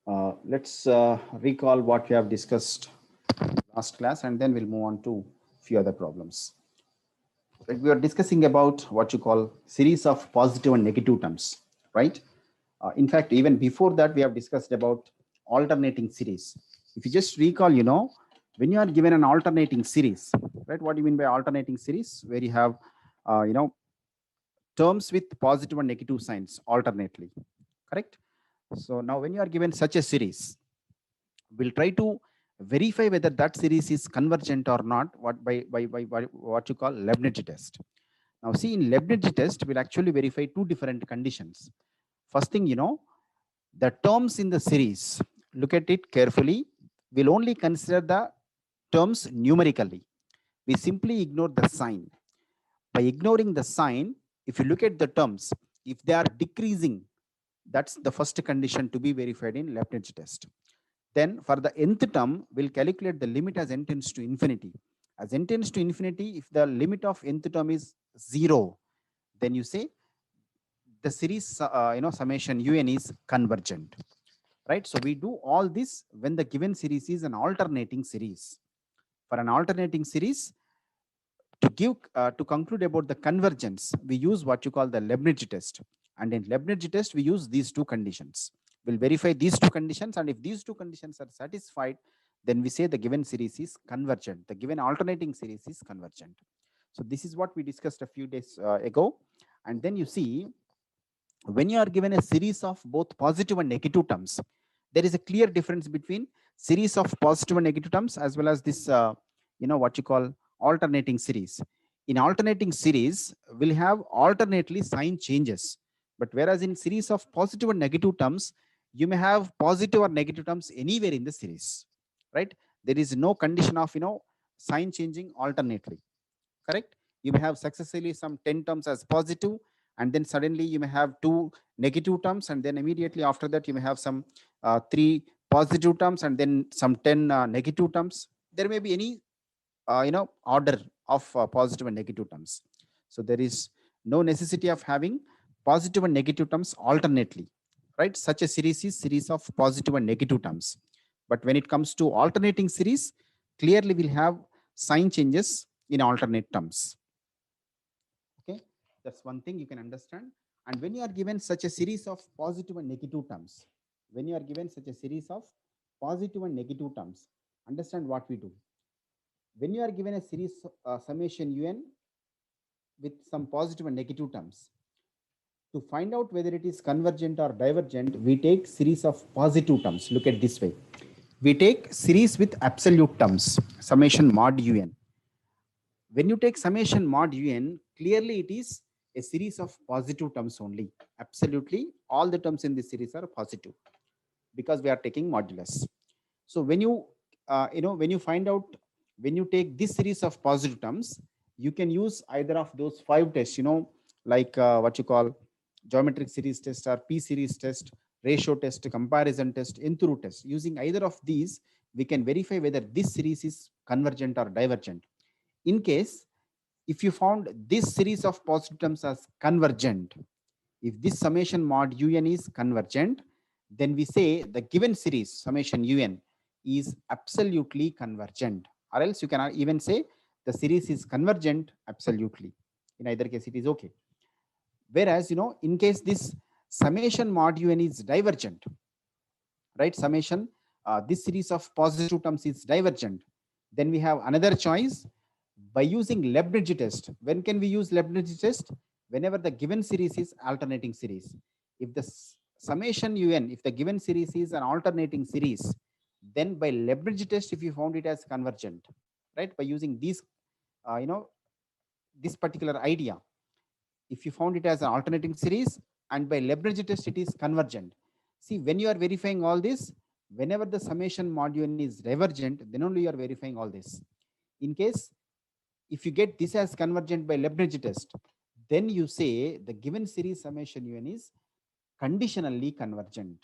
right. Let's recall what we have discussed last class, and then we'll move on to few other problems. Right, we are discussing about what you call series of positive and negative terms, right? In fact, even before that, we have discussed about alternating series. If you just recall, when you are given an alternating series, right? What do you mean by alternating series? Where you have, terms with positive and negative signs alternately, correct? So now when you are given such a series, we'll try to verify whether that series is convergent or not, by what you call Leibniz test. Now see, in Leibniz test, we'll actually verify two different conditions. First thing, the terms in the series, look at it carefully. We'll only consider the terms numerically. We simply ignore the sign. By ignoring the sign, if you look at the terms, if they are decreasing, that's the first condition to be verified in Leibniz test. Then for the nth term, we'll calculate the limit as n tends to infinity. As n tends to infinity, if the limit of nth term is 0, then you say the series, summation un is convergent, right? So we do all this when the given series is an alternating series. For an alternating series, to conclude about the convergence, we use what you call the Leibniz test. And in Leibniz test, we use these two conditions. We'll verify these two conditions, and if these two conditions are satisfied, then we say the given series is convergent. The given alternating series is convergent. So this is what we discussed a few days ago. And then you see, when you are given a series of both positive and negative terms, there is a clear difference between series of positive and negative terms as well as this, what you call alternating series. In alternating series, we'll have alternately sign changes. But whereas in series of positive and negative terms, you may have positive or negative terms anywhere in the series, right? There is no condition of, sign changing alternately, correct? You may have successively some 10 terms as positive, and then suddenly you may have two negative terms, and then immediately after that you may have some three positive terms, and then some 10 negative terms. There may be any order of positive and negative terms. So there is no necessity of having positive and negative terms alternately, right? Such a series is series of positive and negative terms. But when it comes to alternating series, clearly we'll have sign changes in alternate terms. Okay, that's one thing you can understand. And when you are given such a series of positive and negative terms, when you are given such a series of positive and negative terms, understand what we do. When you are given a series summation un with some positive and negative terms, to find out whether it is convergent or divergent, we take series of positive terms. Look at this way. We take series with absolute terms, summation mod un. When you take summation mod un, clearly it is a series of positive terms only. Absolutely, all the terms in this series are positive because we are taking modulus. So when you, when you find out, when you take this series of positive terms, you can use either of those 5 tests, like what you call geometric series test or P series test, ratio test, comparison test, nth root test. Using either of these, we can verify whether this series is convergent or divergent. In case, if you found this series of positive terms as convergent, if this summation mod un is convergent, then we say the given series summation un is absolutely convergent, or else you can even say the series is convergent absolutely. In either case, it is okay. Whereas, in case this summation mod un is divergent, right? Summation, this series of positive terms is divergent. Then we have another choice by using Leibniz test. When can we use Leibniz test? Whenever the given series is alternating series. If the summation un, if the given series is an alternating series, then by Leibniz test, if you found it as convergent, right? By using these, this particular idea, if you found it as an alternating series, and by Leibniz test it is convergent. See, when you are verifying all this, whenever the summation mod un is divergent, then only you are verifying all this. In case, if you get this as convergent by Leibniz test, then you say the given series summation un is conditionally convergent.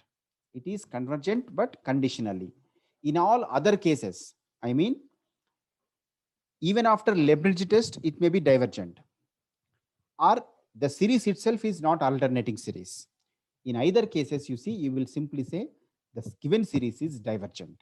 It is convergent, but conditionally. In all other cases, I mean, even after Leibniz test, it may be divergent, or the series itself is not alternating series. In either cases, you see, you will simply say the given series is divergent,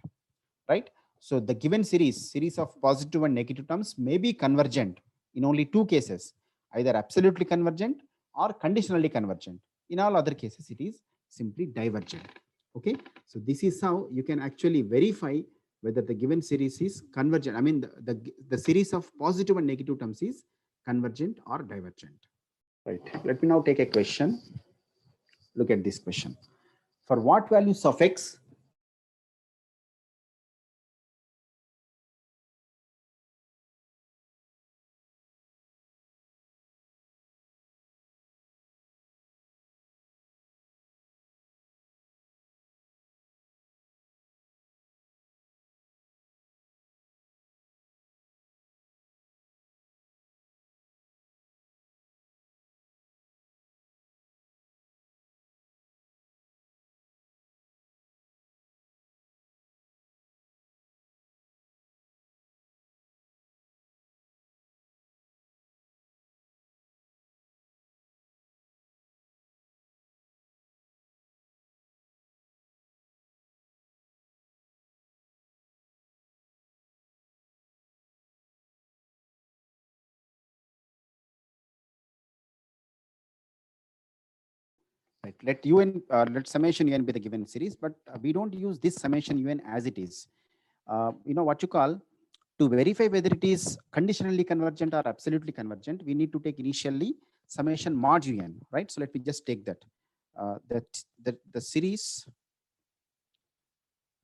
right? So the given series of positive and negative terms may be convergent in only two cases, either absolutely convergent or conditionally convergent. In all other cases, it is simply divergent. Okay, so this is how you can actually verify whether the given series is convergent. I mean, the series of positive and negative terms is convergent or divergent. Right. Let me now take a question. Look at this question. For what values of x right, let summation un be the given series, but we don't use this summation un as it is. What you call, to verify whether it is conditionally convergent or absolutely convergent, we need to take initially summation mod un, right? So let me just take that. The series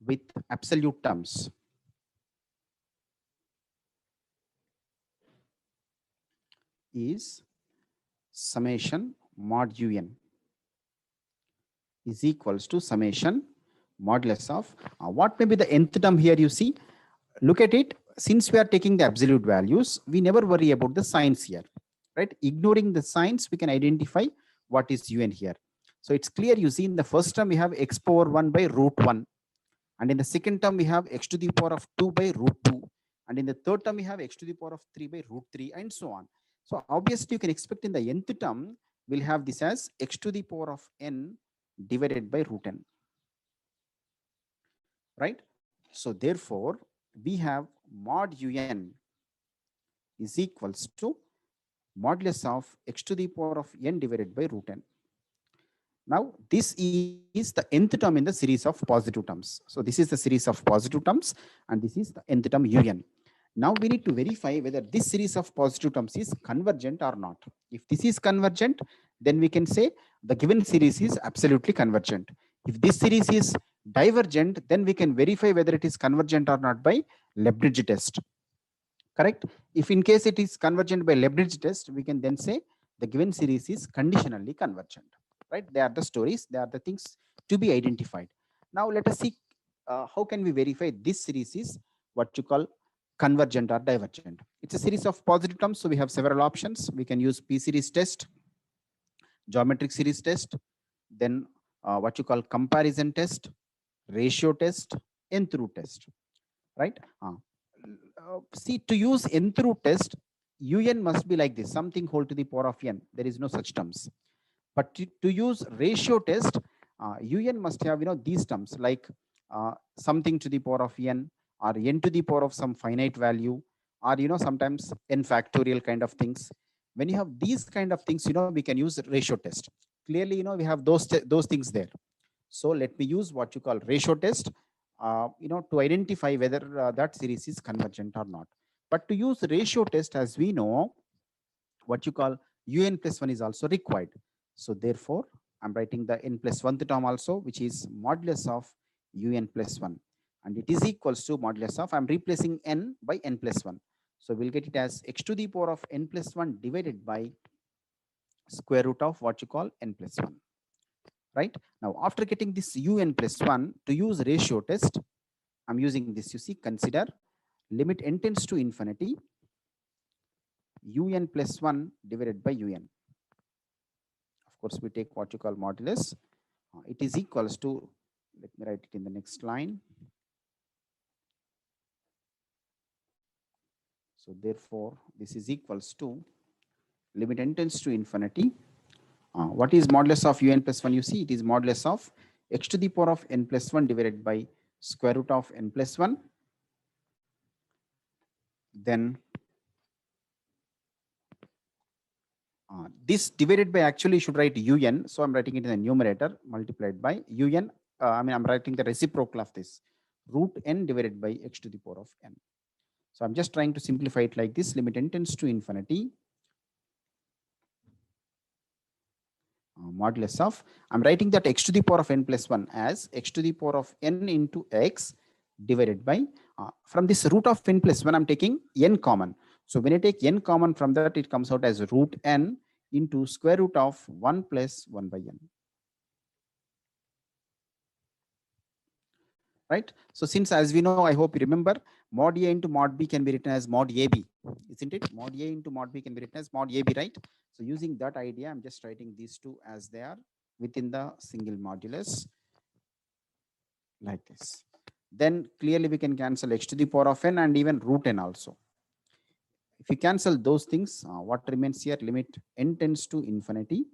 with absolute terms is summation mod un is equals to summation modulus of what may be the nth term here. You see, look at it. Since we are taking the absolute values, we never worry about the signs here, right? Ignoring the signs, we can identify what is un here. So it's clear. You see, in the first term we have x power 1 by root 1, and in the second term we have x to the power of 2 by root 2, and in the third term we have x to the power of 3 by root 3, and so on. So obviously you can expect in the nth term we'll have this as x to the power of n divided by root n, right? So therefore we have mod un is equals to modulus of x to the power of n divided by root n. Now this is the nth term in the series of positive terms. So this is the series of positive terms, and this is the nth term un. Now we need to verify whether this series of positive terms is convergent or not. If this is convergent, then we can say the given series is absolutely convergent. If this series is divergent, then we can verify whether it is convergent or not by Leibniz test. Correct? If in case it is convergent by Leibniz test, we can then say the given series is conditionally convergent. Right? They are the stories, they are the things to be identified. Now let us see how can we verify this series is what you call convergent or divergent. It's a series of positive terms, so we have several options. We can use P series test, geometric series test, then what you call comparison test, ratio test, nth root test, right? See, to use nth root test, un must be like this, something whole to the power of n. There is no such terms. But to use ratio test, un must have these terms like something to the power of n, or n to the power of some finite value, or sometimes n factorial kind of things. When you have these kind of things, we can use ratio test. Clearly, we have those things there. So let me use what you call ratio test, to identify whether that series is convergent or not. But to use ratio test, as we know, what you call un plus 1 is also required. So therefore, I'm writing the n plus 1th term also, which is modulus of un plus 1. And it is equals to modulus of, I'm replacing n by n plus 1. So we'll get it as x to the power of n plus 1 divided by square root of what you call n plus 1. Right? Now, after getting this un plus 1, to use ratio test, I'm using this. You see, consider limit n tends to infinity, un plus 1 divided by un. Of course, we take what you call modulus. It is equals to, let me write it in the next line. So therefore, this is equals to limit n tends to infinity, What is modulus of un plus 1? You see, it is modulus of x to the power of n plus 1 divided by square root of n plus 1. Then this divided by, actually you should write un. So I'm writing it in the numerator, multiplied by un. I'm writing the reciprocal of this, root n divided by x to the power of n. So I'm just trying to simplify it like this. Limit n tends to infinity. Modulus of, I'm writing that x to the power of n plus 1 as x to the power of n into x divided by, from this root of n plus 1, I'm taking n common. So when I take n common from that, it comes out as root n into square root of 1 plus 1 by n. Right? So since, as we know, I hope you remember, mod A into mod B can be written as mod AB, isn't it? Mod A into mod B can be written as mod AB, right? So using that idea, I'm just writing these two as they are within the single modulus like this. Then clearly we can cancel x to the power of n and even root n also. If you cancel those things, what remains here? Limit n tends to infinity.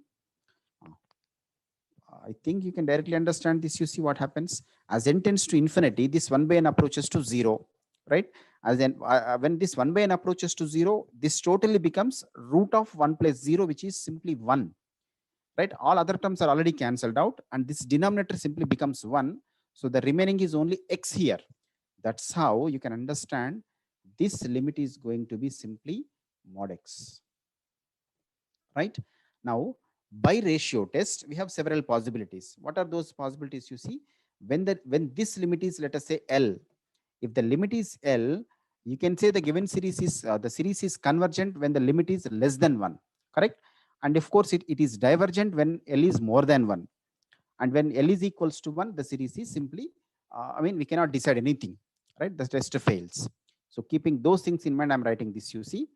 I think you can directly understand this. You see what happens as n tends to infinity, this 1 by n approaches to 0, right? As then when this 1 by n approaches to 0, this totally becomes root of 1 plus 0, which is simply 1, right? All other terms are already cancelled out and this denominator simply becomes 1. So the remaining is only x here. That's how you can understand this limit is going to be simply mod x, right? Now, by ratio test, we have several possibilities. What are those possibilities? You see, when this limit is, let us say, L, if the limit is L, you can say the given series is, the series is convergent when the limit is less than 1, correct? And of course, it is divergent when L is more than 1. And when L is equals to 1, the series is simply, we cannot decide anything, right? The test fails. So keeping those things in mind, I'm writing this, you see,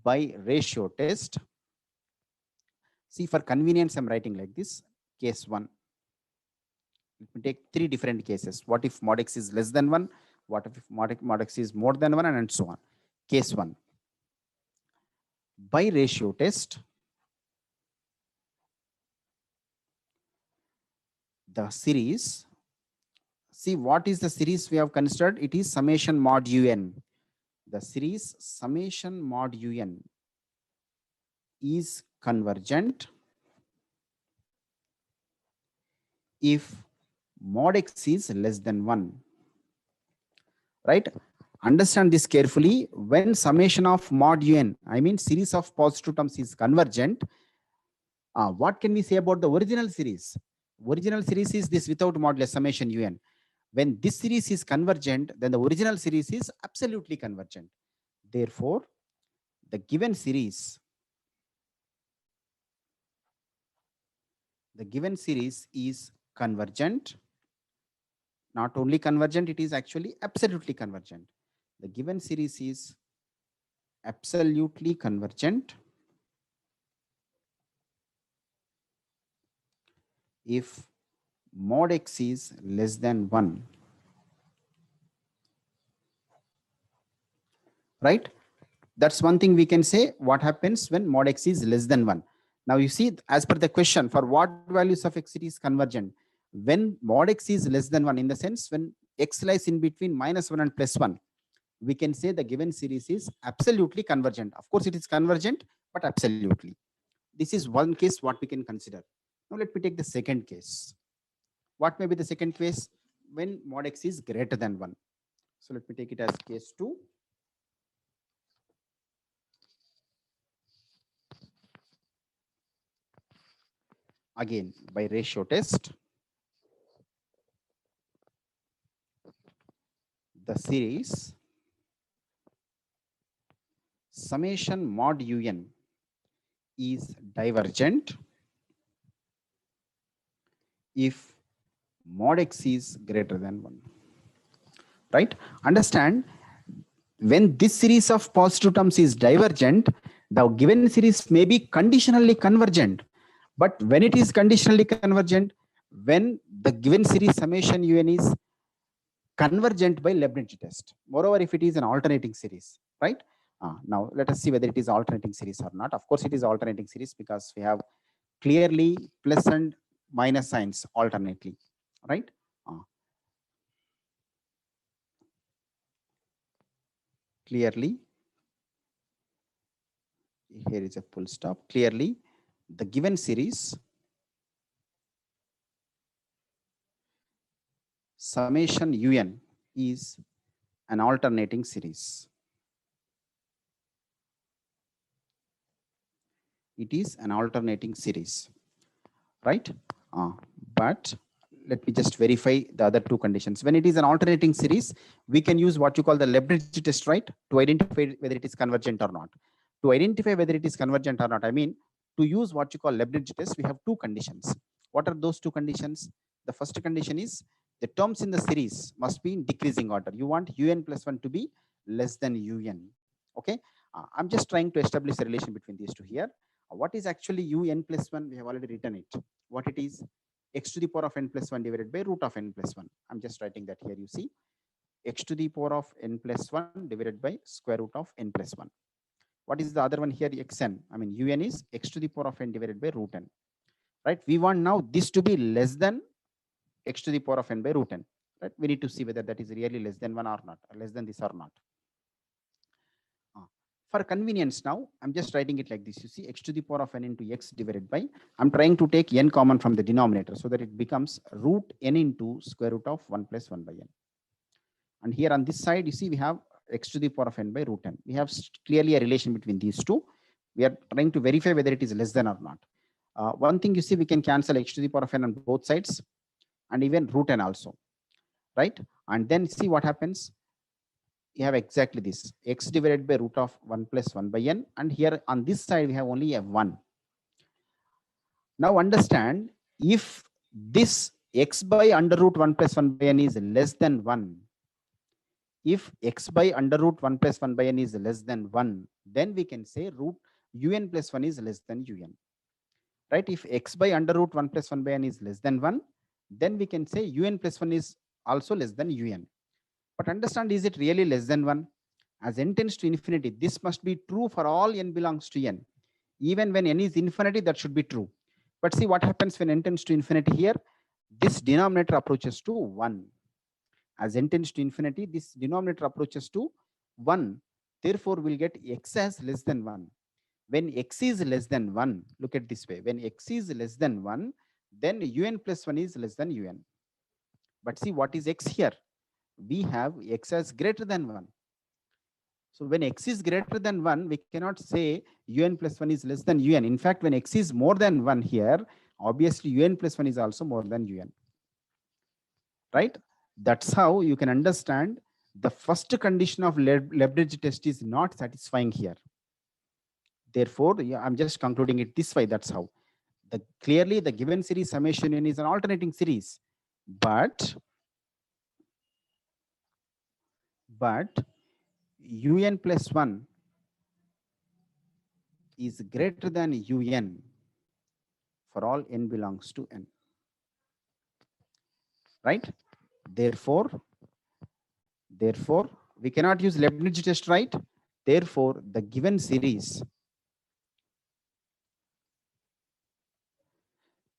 by ratio test. See, for convenience, I'm writing like this, case 1. Let me take 3 different cases. What if mod x is less than 1? What if mod x is more than 1, and so on? Case 1. By ratio test, the series, see what is the series we have considered? It is summation mod un. The series summation mod un is convergent if mod x is less than 1, right? Understand this carefully. When summation of mod un, series of positive terms, is convergent, what can we say about the original series? Original series is this without modulus summation un. When this series is convergent, then the original series is absolutely convergent. Therefore, the given series is convergent. Not only convergent, it is actually absolutely convergent. The given series is absolutely convergent if mod x is less than 1, right? That's one thing we can say. What happens when mod x is less than 1? Now you see, as per the question, for what values of x it is convergent? When mod x is less than 1, in the sense when x lies in between -1 and +1, we can say the given series is absolutely convergent. Of course, it is convergent, but absolutely. This is one case what we can consider. Now let me take the second case. What may be the second case? When mod x is greater than 1. So let me take it as case 2. Again, by ratio test, the series summation mod un is divergent if mod x is greater than 1, right? Understand, when this series of positive terms is divergent, the given series may be conditionally convergent. But when it is conditionally convergent, when the given series summation un is convergent by Leibniz test. Moreover, if it is an alternating series, right? Now let us see whether it is alternating series or not. Of course, it is alternating series because we have clearly plus and minus signs alternately, right? Clearly, here is a full stop. Clearly, the given series summation un is an alternating series. It is an alternating series, right? But let me just verify the other two conditions. When it is an alternating series, we can use what you call the Leibniz test, right? To identify whether it is convergent or not. To identify whether it is convergent or not, I mean, to use what you call Leibniz test, we have two conditions. What are those two conditions? The first condition is the terms in the series must be in decreasing order. You want un plus 1 to be less than un. Okay. I'm just trying to establish a relation between these two here. What is actually un plus 1? We have already written it. What it is? X to the power of n plus 1 divided by root of n plus 1. I'm just writing that here. You see, x to the power of n plus 1 divided by square root of n plus 1. What is the other one here? Xn. I mean, un is x to the power of n divided by root n. Right? We want now this to be less than x to the power of n by root n. Right? We need to see whether that is really less than 1 or not, or less than this or not. For convenience now, I'm just writing it like this. You see, x to the power of n into x divided by, I'm trying to take n common from the denominator so that it becomes root n into square root of 1 plus 1 by n. And here on this side, you see, we have x to the power of n by root n. We have clearly a relation between these two. We are trying to verify whether it is less than or not. One thing you see, we can cancel x to the power of n on both sides and even root n also, right? And then see what happens. You have exactly this, x divided by root of 1 plus 1 by n, and here on this side we have only a 1. Now understand, if this x by under root 1 plus 1 by n is less than 1, if x by under root 1 plus 1 by n is less than 1, then we can say root un plus 1 is less than un, right? If x by under root 1 plus 1 by n is less than 1, then we can say un plus 1 is also less than un. But understand, is it really less than 1? As n tends to infinity, this must be true for all n belongs to n. Even when n is infinity, that should be true. But see what happens when n tends to infinity here. This denominator approaches to 1. As n tends to infinity, this denominator approaches to 1. Therefore, we'll get x as less than 1. When x is less than 1, look at this way. When x is less than 1, then un plus 1 is less than un. But see what is x here? We have x as greater than 1. So when x is greater than 1, we cannot say un plus 1 is less than un. In fact, when x is more than 1 here, obviously un plus 1 is also more than un. Right? That's how you can understand the first condition of Leibniz test is not satisfying here. Therefore, I'm just concluding it this way. That's how. Clearly, the given series summation n is an alternating series. But un plus 1 is greater than un for all n belongs to n. Right? Therefore, we cannot use Leibniz test, right? Therefore, the given series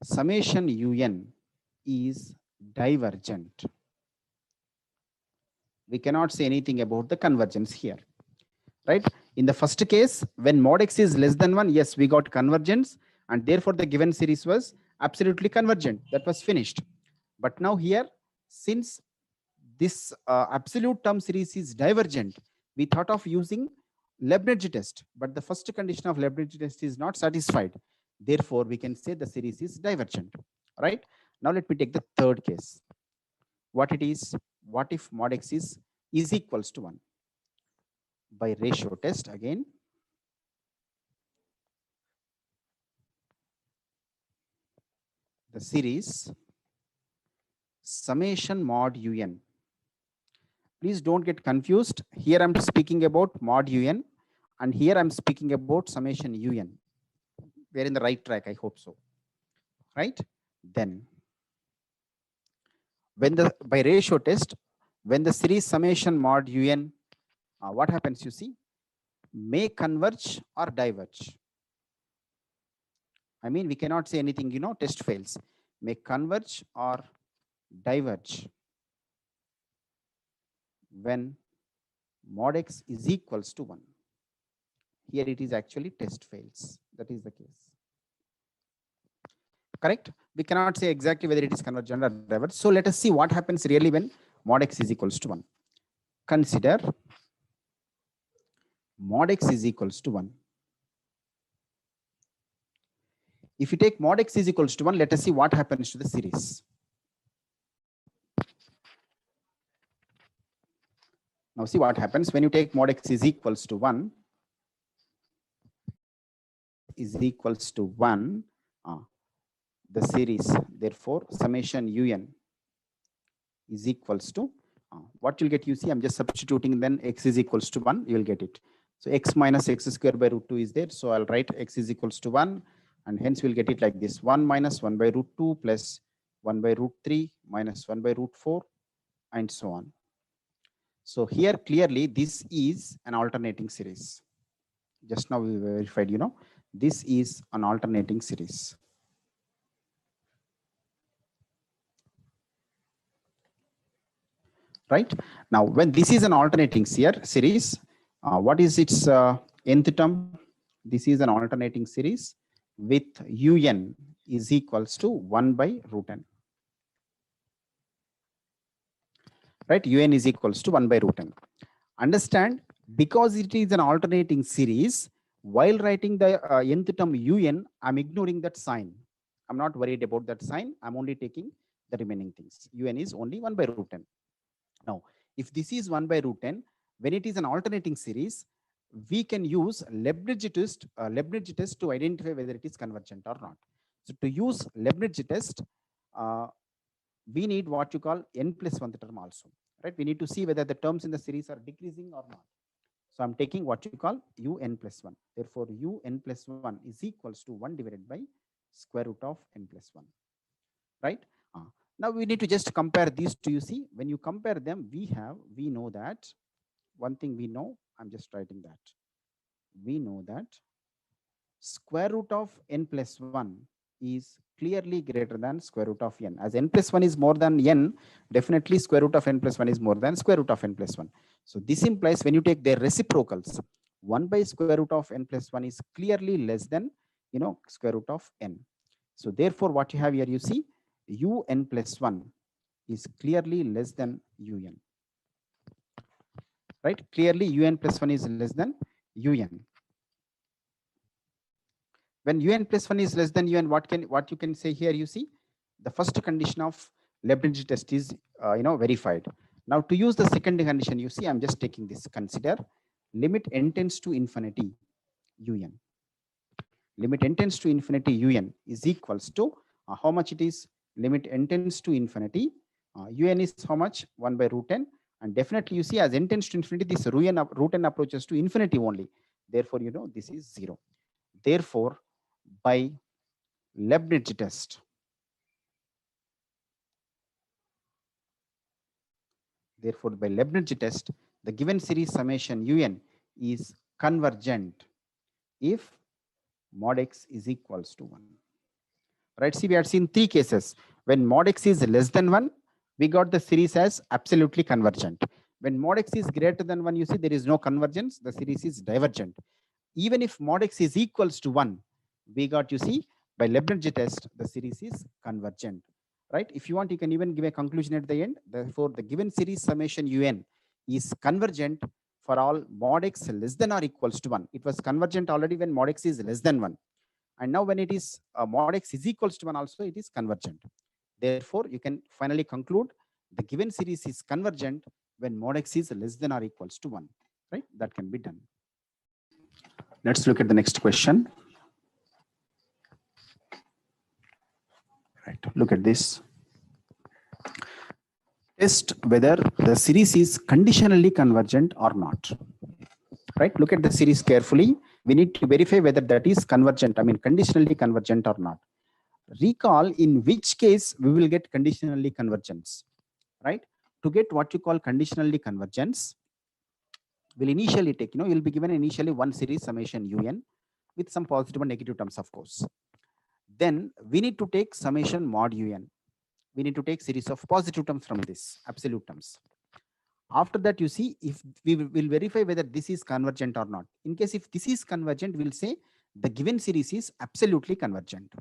summation un is divergent. We cannot say anything about the convergence here, right? In the first case, when mod x is less than 1, yes, we got convergence, and therefore the given series was absolutely convergent. That was finished. But now here, since this absolute term series is divergent, we thought of using Leibniz test, but the first condition of Leibniz test is not satisfied. Therefore, we can say the series is divergent, right? Now let me take the third case. What it is? What if mod x is equals to 1? By ratio test again. The series summation mod un. Please don't get confused. Here I'm speaking about mod un, and here I'm speaking about summation un. We're in the right track, I hope so. Right? Then, when by ratio test, when the series summation mod un, what happens, you see? May converge or diverge. I mean, we cannot say anything, test fails. May converge or diverge when mod x is equals to 1. Here it is actually test fails. That is the case. Correct? We cannot say exactly whether it is convergent or divergent. So let us see what happens really when mod x is equals to 1. Consider mod x is equals to 1. If you take mod x is equals to 1, let us see what happens to the series. Now see what happens when you take mod x is equals to 1. Is equals to 1. The series, therefore, summation un is equals to what you'll get. You see, I'm just substituting, then x is equals to 1, you will get it. So x minus x square by root 2 is there. So I'll write x is equals to 1, and hence we'll get it like this: 1 minus 1 by root 2 plus 1 by root 3 minus 1 by root 4, and so on. So here clearly this is an alternating series. Just now we verified, this is an alternating series. Right now, when this is an alternating series, what is its nth term? This is an alternating series with un is equals to 1 by root n. Right, un is equals to 1 by root n. Understand, because it is an alternating series, while writing the nth term un, I'm ignoring that sign. I'm not worried about that sign. I'm only taking the remaining things. Un is only 1 by root n. Now, if this is 1 by root n, when it is an alternating series, we can use Leibniz test to identify whether it is convergent or not. So to use Leibniz test, we need what you call n plus 1th term also. Right? We need to see whether the terms in the series are decreasing or not. So I'm taking what you call un plus 1. Therefore, un plus 1 is equals to 1 divided by square root of n plus 1. Right? Now we need to just compare these two. You see, when you compare them, we know that one thing we know. I'm just writing that. We know that square root of n plus 1 is clearly greater than square root of n. As n plus 1 is more than n, definitely square root of n plus 1 is more than square root of n plus 1. So this implies when you take their reciprocals, 1 by square root of n plus 1 is clearly less than, square root of n. So therefore, what you have here, you see, un plus 1 is clearly less than un. Right? Clearly un plus 1 is less than un. When un plus 1 is less than un, what you can say here, you see, the first condition of Leibniz test is verified. Now to use the second condition, you see, I'm just taking this. Consider limit n tends to infinity un. Limit n tends to infinity un is equals to how much it is? Limit n tends to infinity un is how much? 1 by root n. And definitely you see, as n tends to infinity, this root n approaches to infinity only. Therefore, this is 0. Therefore, by Leibniz test, the given series summation un is convergent if mod x is equals to 1. Right? See, we had seen 3 cases. When mod x is less than 1, we got the series as absolutely convergent. When mod x is greater than 1, you see there is no convergence, the series is divergent. Even if mod x is equals to 1, we got, you see, by Leibniz test, the series is convergent. Right? If you want, you can even give a conclusion at the end. Therefore, the given series summation un is convergent for all mod x less than or equals to 1. It was convergent already when mod x is less than 1. And now when it is mod x is equals to 1 also, it is convergent. Therefore, you can finally conclude the given series is convergent when mod x is less than or equals to 1. Right? That can be done. Let's look at the next question. Right. Look at this. Test whether the series is conditionally convergent or not. Right? Look at the series carefully. We need to verify whether that is convergent, conditionally convergent or not. Recall in which case we will get conditionally convergence. Right? To get what you call conditionally convergence, we'll initially take, you'll be given initially one series summation un with some positive and negative terms, of course. then we need to take summation mod un. We need to take series of positive terms from this absolute terms. After that, you see, if we will verify whether this is convergent or not. In case if this is convergent, we'll say the given series is absolutely convergent.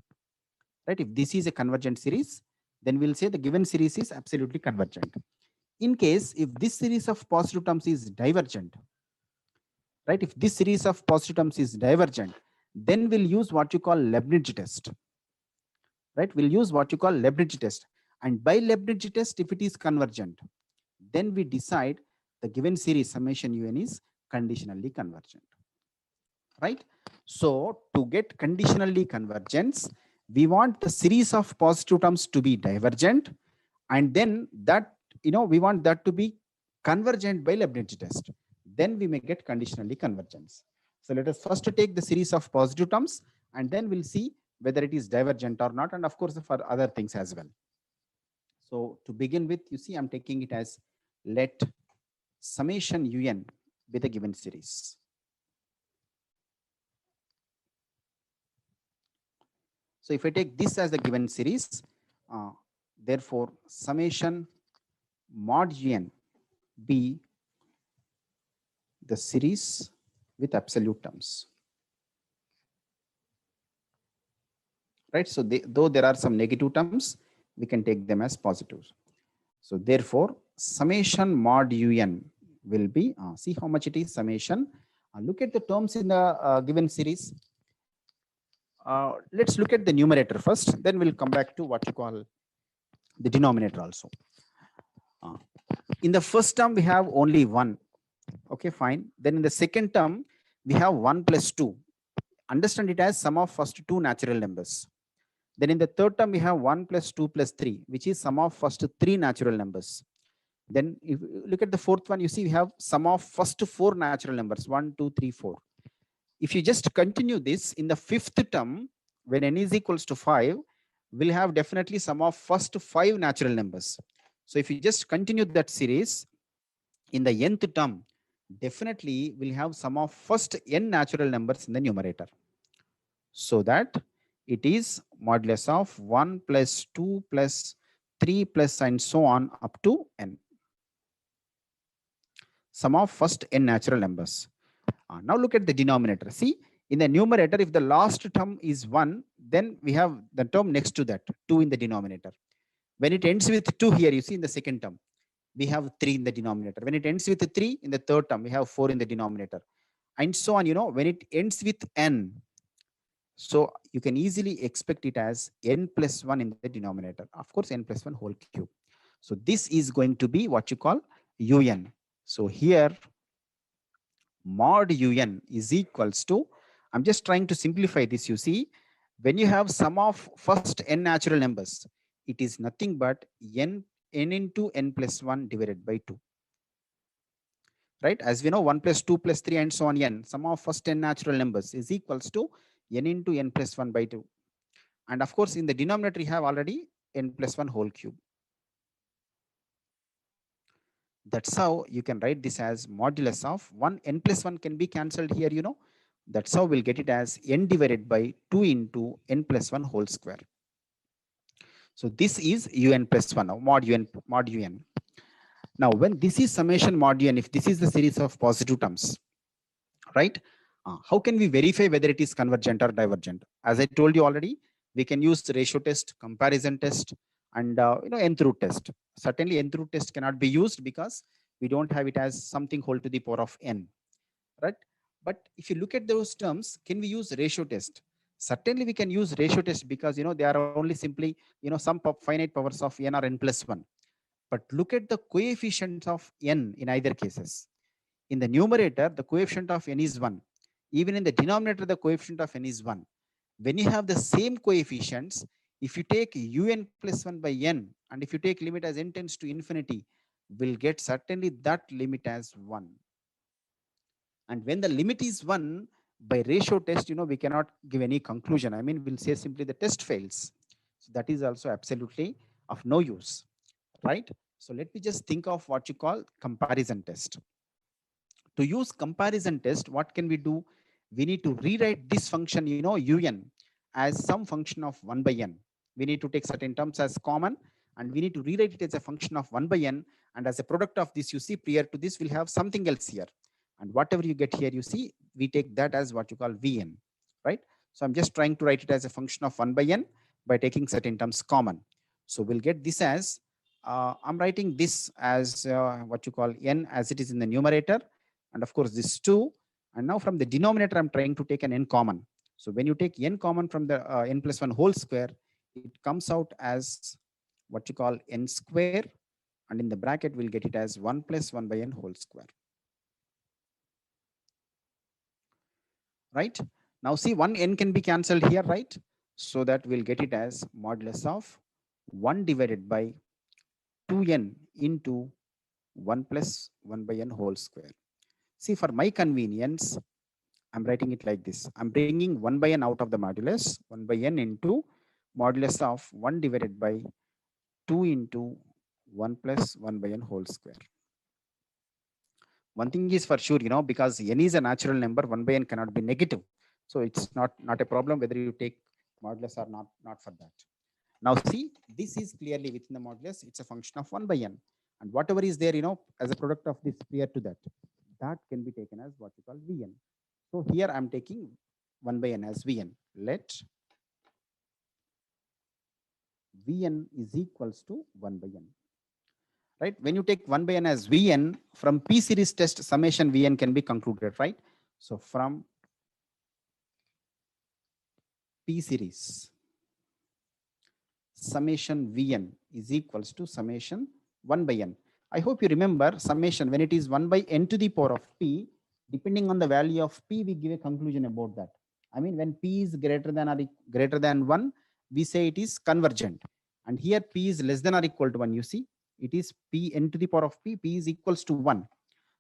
Right? If this is a convergent series, then we'll say the given series is absolutely convergent. In case if this series of positive terms is divergent, right? If this series of positive terms is divergent, then we'll use what you call Leibniz test. Right? We'll use what you call Leibniz test. And by Leibniz test, if it is convergent, then we decide the given series summation un is conditionally convergent. Right? So to get conditionally convergence, we want the series of positive terms to be divergent, and then that, we want that to be convergent by Leibniz test. Then we may get conditionally convergence. So let us first take the series of positive terms, and then we'll see whether it is divergent or not, and of course for other things as well. So to begin with, you see, I'm taking it as let summation un be the given series. So if I take this as the given series, therefore summation mod un be the series with absolute terms. Right? So though there are some negative terms, we can take them as positives. So therefore summation mod un will be, see how much it is summation. Look at the terms in the given series. Let's look at the numerator first, then we'll come back to what you call the denominator also. In the first term, we have only 1. Okay, fine. Then in the second term, we have 1 plus 2. Understand it as sum of first 2 natural numbers. Then in the third term, we have 1 plus 2 plus 3, which is sum of first 3 natural numbers. Then if you look at the fourth one, you see we have sum of first 4 natural numbers, 1, 2, 3, 4. If you just continue this in the fifth term, when n is equals to 5, we'll have definitely sum of first 5 natural numbers. So if you just continue that series in the nth term, definitely we'll have sum of first n natural numbers in the numerator. So that it is modulus of 1 plus 2 plus 3 plus and so on up to n. Sum of first n natural numbers. Now look at the denominator. See, in the numerator, if the last term is 1, then we have the term next to that, 2 in the denominator. When it ends with 2 here, you see in the second term, we have 3 in the denominator. When it ends with 3 in the third term, we have 4 in the denominator. And so on, when it ends with n, so you can easily expect it as n plus 1 in the denominator. Of course, n plus 1 whole cube. So this is going to be what you call un. So here, mod un is equals to, I'm just trying to simplify this. You see, when you have sum of first n natural numbers, it is nothing but n into n plus 1 divided by 2. Right? As we know, 1 plus 2 plus 3 and so on n, sum of first n natural numbers is equals to n into n plus 1 by 2. And of course, in the denominator, you have already n plus 1 whole cube. That's how you can write this as modulus of 1 n plus 1 can be cancelled here, That's how we'll get it as n divided by 2 into n plus 1 whole square. So this is un plus 1, mod un. Now, when this is summation mod un, if this is the series of positive terms, right? How can we verify whether it is convergent or divergent? As I told you already, we can use the ratio test, comparison test, and nth root test. Certainly nth root test cannot be used because we don't have it as something whole to the power of n, right? But if you look at those terms, can we use ratio test? Certainly we can use ratio test because they are only simply some finite powers of n or n plus 1. But look at the coefficients of n in either cases. In the numerator, the coefficient of n is 1. Even in the denominator, the coefficient of n is 1. When you have the same coefficients, if you take un plus 1 by n, and if you take limit as n tends to infinity, we'll get certainly that limit as 1. And when the limit is 1, by ratio test, we cannot give any conclusion. I mean, we'll say simply the test fails. So that is also absolutely of no use, right? So let me just think of what you call comparison test. To use comparison test, what can we do? We need to rewrite this function, un, as some function of 1 by n. We need to take certain terms as common, and we need to rewrite it as a function of 1 by n. And as a product of this, you see, prior to this, we'll have something else here. And whatever you get here, you see, we take that as what you call Vn, right? So I'm just trying to write it as a function of 1 by n by taking certain terms common. So we'll get this as, I'm writing this as what you call n as it is in the numerator. And of course, this 2. And now from the denominator, I'm trying to take an n common. So when you take n common from the n plus 1 whole square, it comes out as what you call n square. And in the bracket, we'll get it as 1 plus 1 by n whole square. Right? Now see, one n can be cancelled here, right? So that we'll get it as modulus of 1 divided by 2n into 1 plus 1 by n whole square. See, for my convenience, I'm writing it like this. I'm bringing 1 by n out of the modulus, 1 by n into modulus of 1 divided by 2 into 1 plus 1 by n whole square. One thing is for sure, because n is a natural number, 1 by n cannot be negative. So it's not a problem whether you take modulus or not for that. Now see, this is clearly within the modulus. It's a function of 1 by n. And whatever is there, as a product of this prior to that, that can be taken as what you call Vn. So here I'm taking 1 by n as Vn. Let Vn is equals to 1 by n. Right? When you take 1 by n as Vn, from P series test, summation Vn can be concluded, right? So from P series, summation Vn is equals to summation 1 by n. I hope you remember summation, when it is 1 by n to the power of P, depending on the value of P, we give a conclusion about that. I mean, when P is greater than or greater than 1, we say it is convergent. And here P is less than or equal to 1, you see, it is P n to the power of P, P is equals to 1.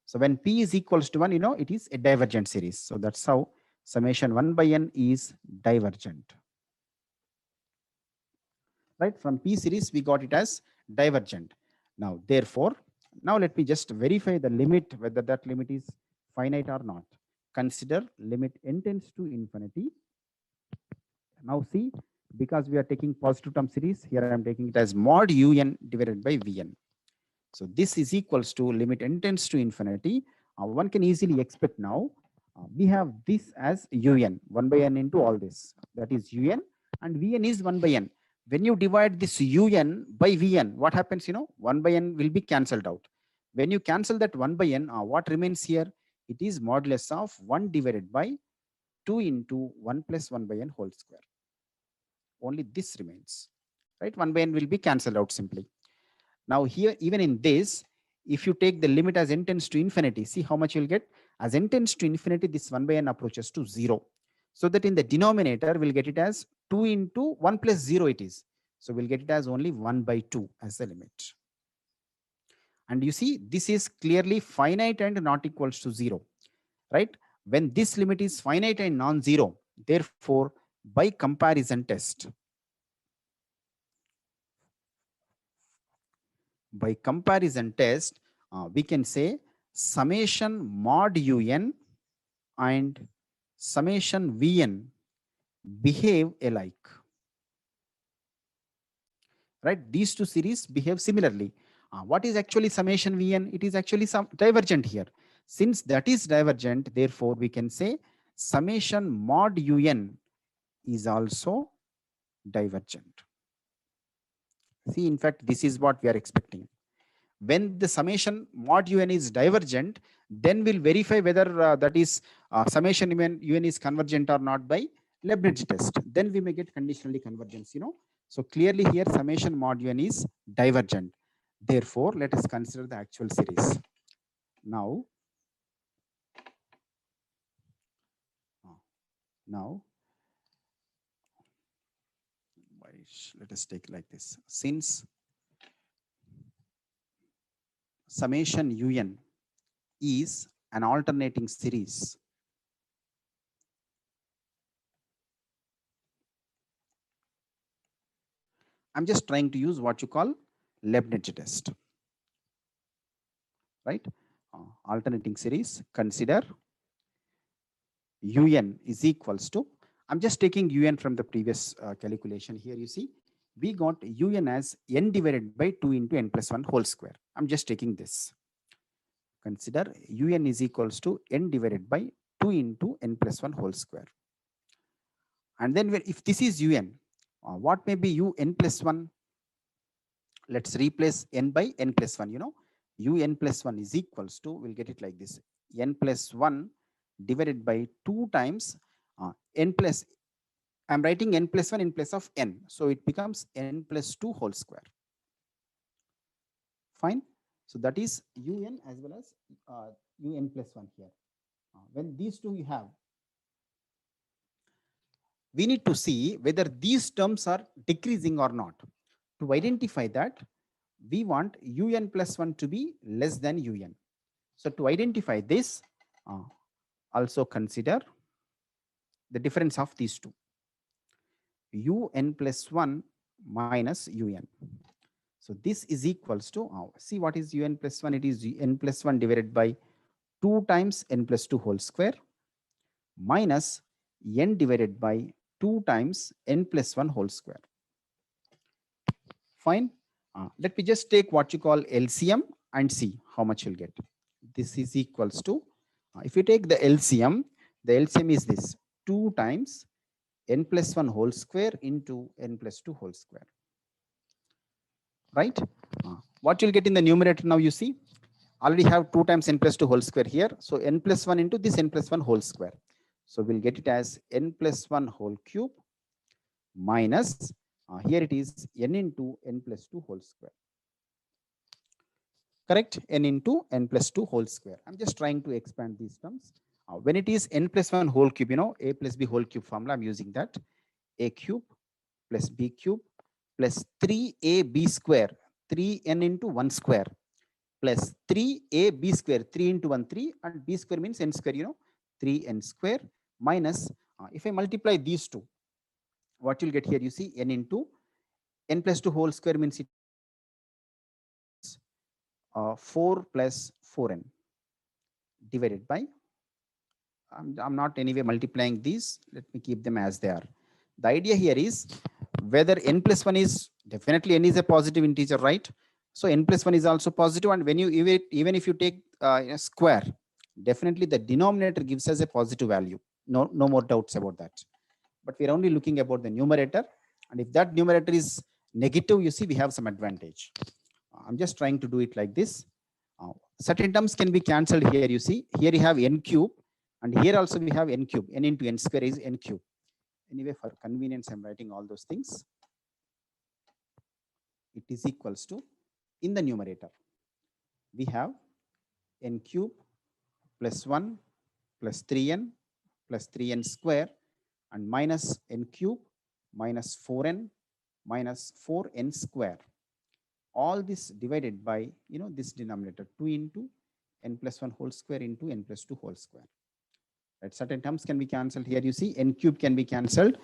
So when P is equals to 1, it is a divergent series. So that's how summation 1 by n is divergent. Right? From P series, we got it as divergent. Now, therefore, now let me just verify the limit, whether that limit is finite or not. Consider limit n tends to infinity. Now see, because we are taking positive term series, here I am taking it as mod un divided by Vn. So this is equals to limit n tends to infinity. One can easily expect now, we have this as un, 1 by n into all this. That is un, and Vn is 1 by n. When you divide this un by Vn, what happens? 1 by n will be cancelled out. When you cancel that 1 by n, what remains here? It is modulus of 1 divided by 2 into 1 plus 1 by n whole square. Only this remains, right? 1 by n will be cancelled out simply. Now here, even in this, if you take the limit as n tends to infinity, see how much you'll get. As n tends to infinity, this 1 by n approaches to 0. So that in the denominator, we'll get it as 2 into 1 plus 0 it is. So we'll get it as only 1 by 2 as the limit. And you see, this is clearly finite and not equals to 0, right? When this limit is finite and non-zero, therefore, by comparison test, we can say summation mod un and summation Vn behave alike. Right? These two series behave similarly. What is actually summation Vn? It is actually some divergent here. Since that is divergent, therefore we can say summation mod un is also divergent. See, in fact, this is what we are expecting. When the summation mod un is divergent, then we'll verify whether that is summation un is convergent or not by Leibniz test. Then we may get conditionally convergence, So clearly here summation mod un is divergent. Therefore, let us consider the actual series. Now, let us take like this. Since summation un is an alternating series, I'm just trying to use what you call Leibniz test, right? Alternating series, consider un is equals to, I'm just taking un from the previous calculation. Here you see we got un as n divided by 2 into n plus 1 whole square. I'm just taking this. Consider un is equals to n divided by 2 into n plus 1 whole square. And then if this is un, what may be un plus 1? Let's replace n by n plus 1. You know, un plus 1 is equals to, we'll get it like this, n plus 1 divided by 2 times n plus, I'm writing n plus 1 in place of n. So it becomes n plus 2 whole square. Fine. So that is un as well as un plus 1 here. When these two you have, we need to see whether these terms are decreasing or not. To identify that, we want un plus 1 to be less than un. So to identify this, also consider the difference of these two. un plus 1 minus un. So this is equals to, see what is un plus 1? It is n plus 1 divided by 2 times n plus 2 whole square minus n divided by 2 times n plus 1 whole square. Fine. Let me just take what you call LCM and see how much you'll get. This is equals to, if you take the LCM is this 2 times n plus 1 whole square into n plus 2 whole square. Right? What you'll get in the numerator now, you see, already have 2 times n plus 2 whole square here. So n plus 1 into this n plus 1 whole square. So we'll get it as n plus 1 whole cube minus, here it is n into n plus 2 whole square. Correct? N into n plus 2 whole square. I'm just trying to expand these terms. When it is n plus 1 whole cube, you know, a plus b whole cube formula, I'm using that. A cube plus b cube plus 3ab square, 3n into 1 square, plus 3ab square, 3 into 1, 3, and b square means n square, you know, 3n square minus, if I multiply these two, what you'll get here, you see, n into n plus 2 whole square means it 4 plus 4n divided by, I'm not anyway multiplying these, let me keep them as they are. The idea here is whether n plus 1 is, definitely n is a positive integer, right? So n plus 1 is also positive, and when you even if you take a square, definitely the denominator gives us a positive value. No more doubts about that. But we're only looking about the numerator, and if that numerator is negative, you see we have some advantage. I'm just trying to do it like this. Certain terms can be cancelled here. You see here you have n cube, and here also we have n cube. N into n square is n cube. Anyway, for convenience, I'm writing all those things. It is equals to, in the numerator, we have n cube plus 1 plus 3n plus 3n square and minus n cube minus 4n minus 4n square. All this divided by, you know, this denominator 2 into n plus 1 whole square into n plus 2 whole square. Right? Certain terms can be cancelled here. You see n cube can be cancelled.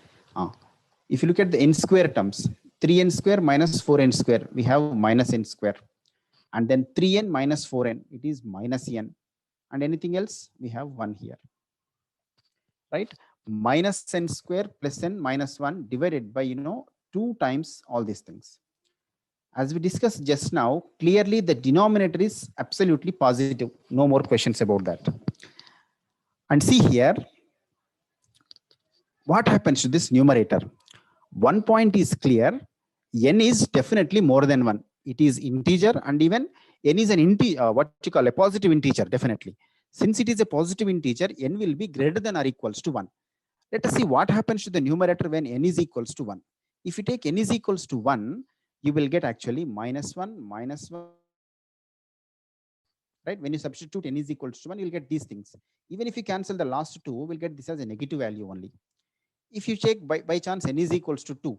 If you look at the n square terms, 3n square minus 4n square, we have minus n square. And then 3n minus 4n, it is minus n. And anything else, we have 1 here. Right? Minus n square plus n minus 1 divided by, you know, 2 times all these things. As we discussed just now, clearly the denominator is absolutely positive. No more questions about that. And see here, what happens to this numerator? One point is clear, n is definitely more than 1. It is integer, and even n is an integer, what you call a positive integer, definitely. Since it is a positive integer, n will be greater than or equals to 1. Let us see what happens to the numerator when n is equals to 1. If you take n is equals to 1, you will get actually minus 1, minus 1. Right? When you substitute n is equals to 1, you'll get these things. Even if you cancel the last two, we'll get this as a negative value only. If you check by chance n is equals to 2,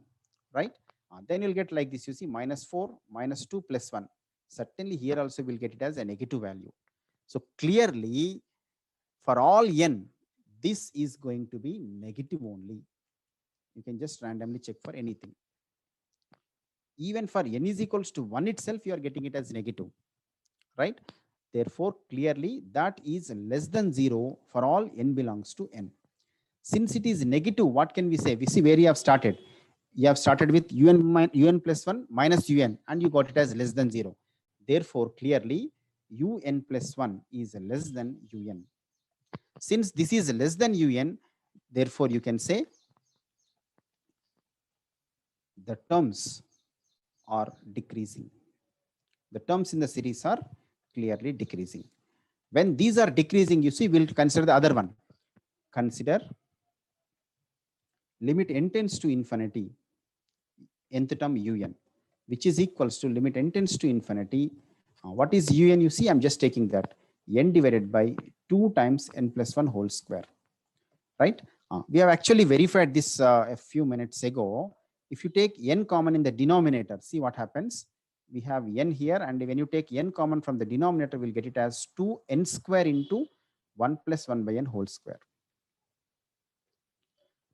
right? Then you'll get like this, you see, minus 4, minus 2, plus 1. Certainly here also we'll get it as a negative value. So clearly, for all n, this is going to be negative only. You can just randomly check for anything. Even for n is equals to 1 itself, you are getting it as negative, right? Therefore, clearly that is less than 0 for all n belongs to n. Since it is negative, what can we say? We see where you have started. You have started with un plus 1 minus un, and you got it as less than 0. Therefore, clearly, un plus 1 is less than un. Since this is less than un, therefore, you can say the terms are decreasing. The terms in the series are clearly decreasing. When these are decreasing, you see, we'll consider the other one. Consider limit n tends to infinity, nth term un, which is equals to limit n tends to infinity. What is un? You see, I'm just taking that n divided by 2 times n plus 1 whole square, right? We have actually verified this a few minutes ago. If you take n common in the denominator, see what happens. We have n here, and when you take n common from the denominator, we'll get it as 2n square into 1 plus 1 by n whole square.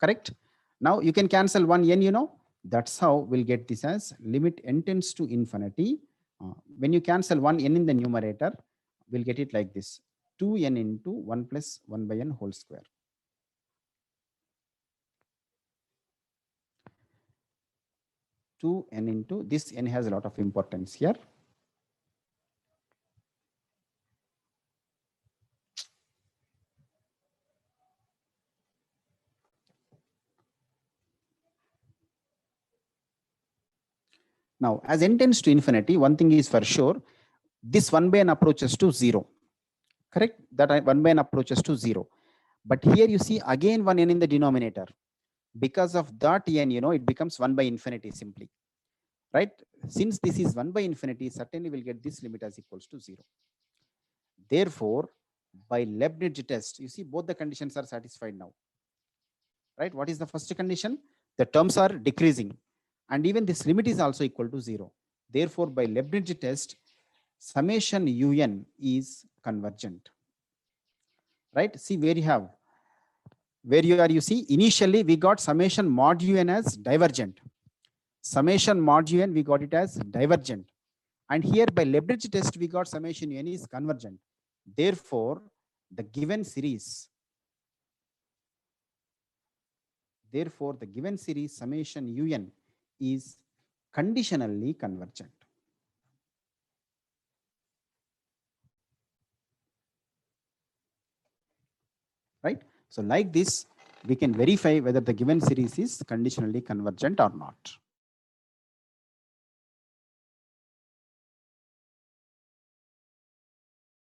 Correct? Now you can cancel one n, you know. That's how we'll get this as limit n tends to infinity. When you cancel one n in the numerator, we'll get it like this: 2n into 1 plus 1 by n whole square. N into this n has a lot of importance here. Now, as n tends to infinity, one thing is for sure, this 1 by n approaches to 0. Correct? That 1 by n approaches to 0. But here you see again one n in the denominator. Because of that n, you know, it becomes 1 by infinity simply. Right? Since this is 1 by infinity, certainly we'll get this limit as equals to 0. Therefore, by Leibniz test, you see both the conditions are satisfied now. Right? What is the first condition? The terms are decreasing, and even this limit is also equal to 0. Therefore, by Leibniz test, summation un is convergent. Right? See where you have, where you are, you see, initially we got summation mod un as divergent. Summation mod un, we got it as divergent. And here by Leibniz test, we got summation un is convergent. Therefore, the given series, summation un is conditionally convergent. Right? So like this, we can verify whether the given series is conditionally convergent or not.